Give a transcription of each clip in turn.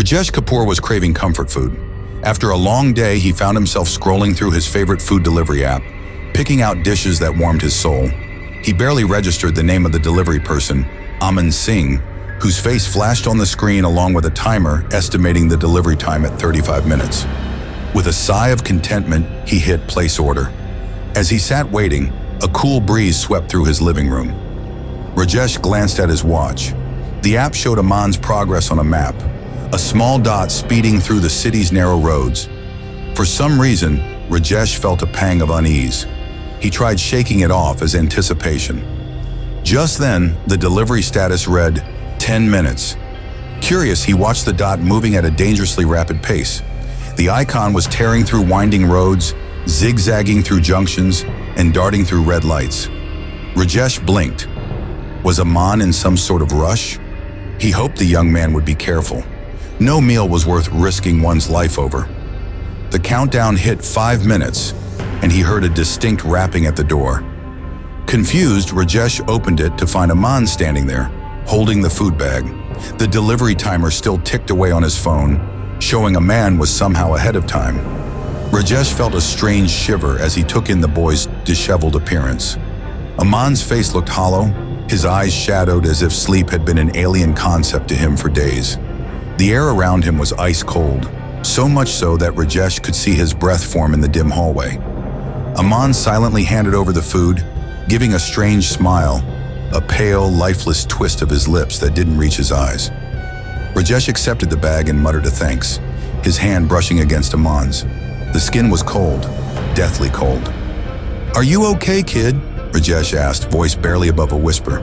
Rajesh Kapoor was craving comfort food. After a long day, he found himself scrolling through his favorite food delivery app, picking out dishes that warmed his soul. He barely registered the name of the delivery person, Aman Singh, whose face flashed on the screen along with a timer estimating the delivery time at 35 minutes. With a sigh of contentment, he hit place order. As he sat waiting, a cool breeze swept through his living room. Rajesh glanced at his watch. The app showed Aman's progress on a map, a small dot speeding through the city's narrow roads. For some reason, Rajesh felt a pang of unease. He tried shaking it off as anticipation. Just then, the delivery status read 10 minutes. Curious, he watched the dot moving at a dangerously rapid pace. The icon was tearing through winding roads, zigzagging through junctions, and darting through red lights. Rajesh blinked. Was Aman in some sort of rush? He hoped the young man would be careful. No meal was worth risking one's life over. The countdown hit 5 minutes, and he heard a distinct rapping at the door. Confused, Rajesh opened it to find Aman standing there, holding the food bag. The delivery timer still ticked away on his phone, showing a man was somehow ahead of time. Rajesh felt a strange shiver as he took in the boy's disheveled appearance. Aman's face looked hollow, his eyes shadowed as if sleep had been an alien concept to him for days. The air around him was ice cold, so much so that Rajesh could see his breath form in the dim hallway. Aman silently handed over the food, giving a strange smile, a pale, lifeless twist of his lips that didn't reach his eyes. Rajesh accepted the bag and muttered a thanks, his hand brushing against Aman's. The skin was cold, deathly cold. "Are you okay, kid?" Rajesh asked, voice barely above a whisper.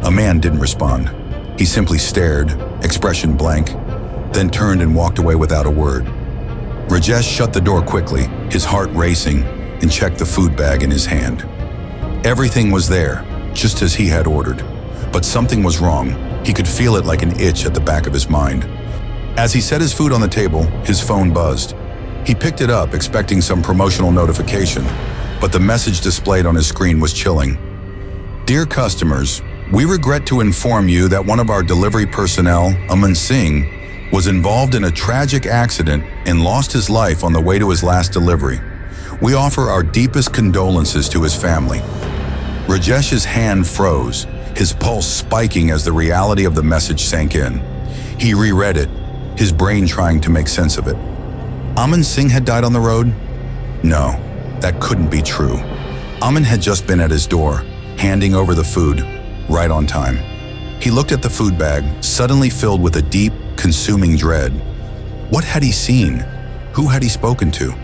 Aman didn't respond. He simply stared, expression blank, then turned and walked away without a word. Rajesh shut the door quickly, his heart racing, and checked the food bag in his hand. Everything was there, just as he had ordered. But something was wrong. He could feel it like an itch at the back of his mind. As he set his food on the table, his phone buzzed. He picked it up, expecting some promotional notification, but the message displayed on his screen was chilling. "Dear customers, we regret to inform you that one of our delivery personnel, Aman Singh, was involved in a tragic accident and lost his life on the way to his last delivery. We offer our deepest condolences to his family." Rajesh's hand froze, his pulse spiking as the reality of the message sank in. He reread it, his brain trying to make sense of it. Aman Singh had died on the road? No, that couldn't be true. Aman had just been at his door, handing over the food, right on time. He looked at the food bag, suddenly filled with a deep, consuming dread. What had he seen? Who had he spoken to?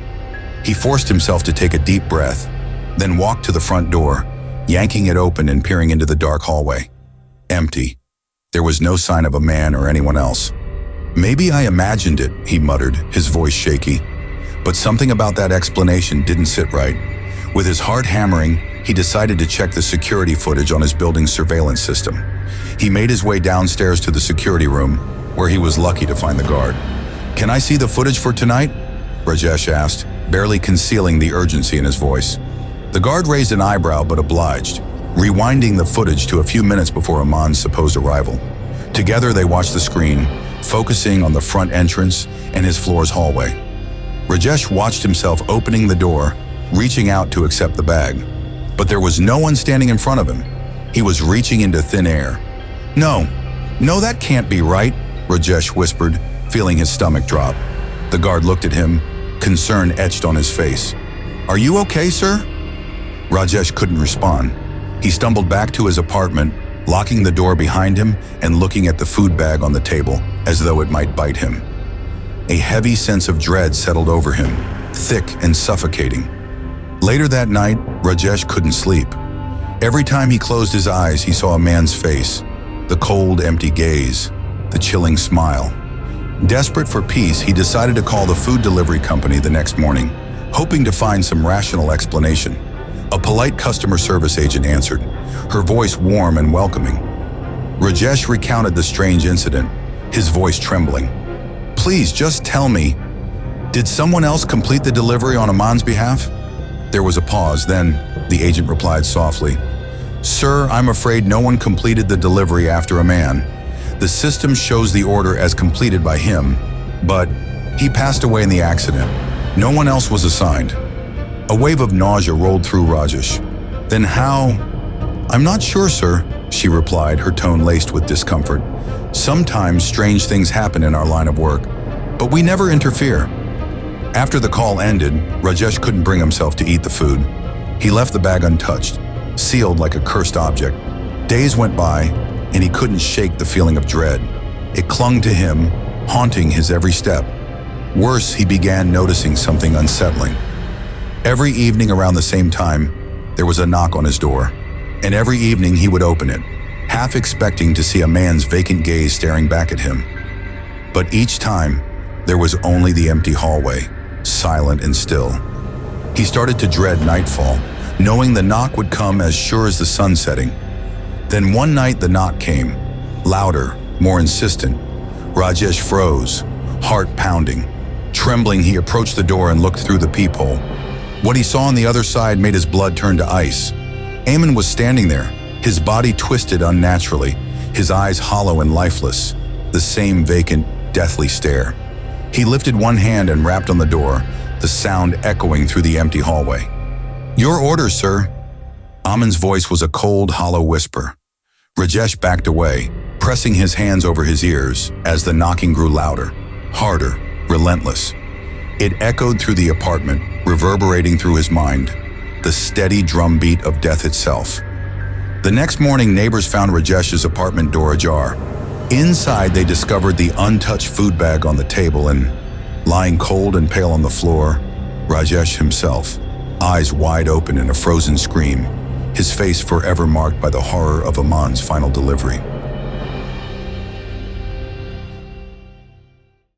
He forced himself to take a deep breath, then walked to the front door, yanking it open and peering into the dark hallway. Empty. There was no sign of a man or anyone else. "Maybe I imagined it," he muttered, his voice shaky. But something about that explanation didn't sit right. With his heart hammering, he decided to check the security footage on his building's surveillance system. He made his way downstairs to the security room, where he was lucky to find the guard. "Can I see the footage for tonight?" Rajesh asked, barely concealing the urgency in his voice. The guard raised an eyebrow but obliged, rewinding the footage to a few minutes before Aman's supposed arrival. Together they watched the screen, focusing on the front entrance and his floor's hallway. Rajesh watched himself opening the door, reaching out to accept the bag. But there was no one standing in front of him. He was reaching into thin air. No, that can't be right," Rajesh whispered, feeling his stomach drop. The guard looked at him, concern etched on his face. "Are you okay, sir?" Rajesh couldn't respond. He stumbled back to his apartment, locking the door behind him and looking at the food bag on the table, as though it might bite him. A heavy sense of dread settled over him, thick and suffocating. Later that night, Rajesh couldn't sleep. Every time he closed his eyes, he saw a man's face, the cold, empty gaze, the chilling smile. Desperate for peace, he decided to call the food delivery company the next morning, hoping to find some rational explanation. A polite customer service agent answered, her voice warm and welcoming. Rajesh recounted the strange incident, his voice trembling. "Please, just tell me, did someone else complete the delivery on Aman's behalf?" There was a pause, then the agent replied softly, "Sir, I'm afraid no one completed the delivery after Aman. The system shows the order as completed by him, but he passed away in the accident. No one else was assigned. A wave of nausea rolled through Rajesh. Then how? I'm not sure, sir, she replied, her tone laced with discomfort. Sometimes strange things happen in our line of work, but we never interfere. After the call ended, Rajesh couldn't bring himself to eat the food. He left the bag untouched, sealed like a cursed object. Days went by, and he couldn't shake the feeling of dread. It clung to him, haunting his every step. Worse, he began noticing something unsettling. Every evening around the same time, there was a knock on his door, and every evening he would open it, half expecting to see a man's vacant gaze staring back at him. But each time, there was only the empty hallway, silent and still. He started to dread nightfall, knowing the knock would come as sure as the sun setting. Then one night the knock came, louder, more insistent. Rajesh froze, heart pounding. Trembling, he approached the door and looked through the peephole. What he saw on the other side made his blood turn to ice. Aman was standing there, his body twisted unnaturally, his eyes hollow and lifeless, the same vacant, deathly stare. He lifted one hand and rapped on the door, the sound echoing through the empty hallway. Your orders, sir. Aman's voice was a cold, hollow whisper. Rajesh backed away, pressing his hands over his ears as the knocking grew louder, harder, relentless. It echoed through the apartment, reverberating through his mind, the steady drumbeat of death itself. The next morning, neighbors found Rajesh's apartment door ajar. Inside, they discovered the untouched food bag on the table and, lying cold and pale on the floor, Rajesh himself, eyes wide open in a frozen scream, his face forever marked by the horror of Aman's final delivery.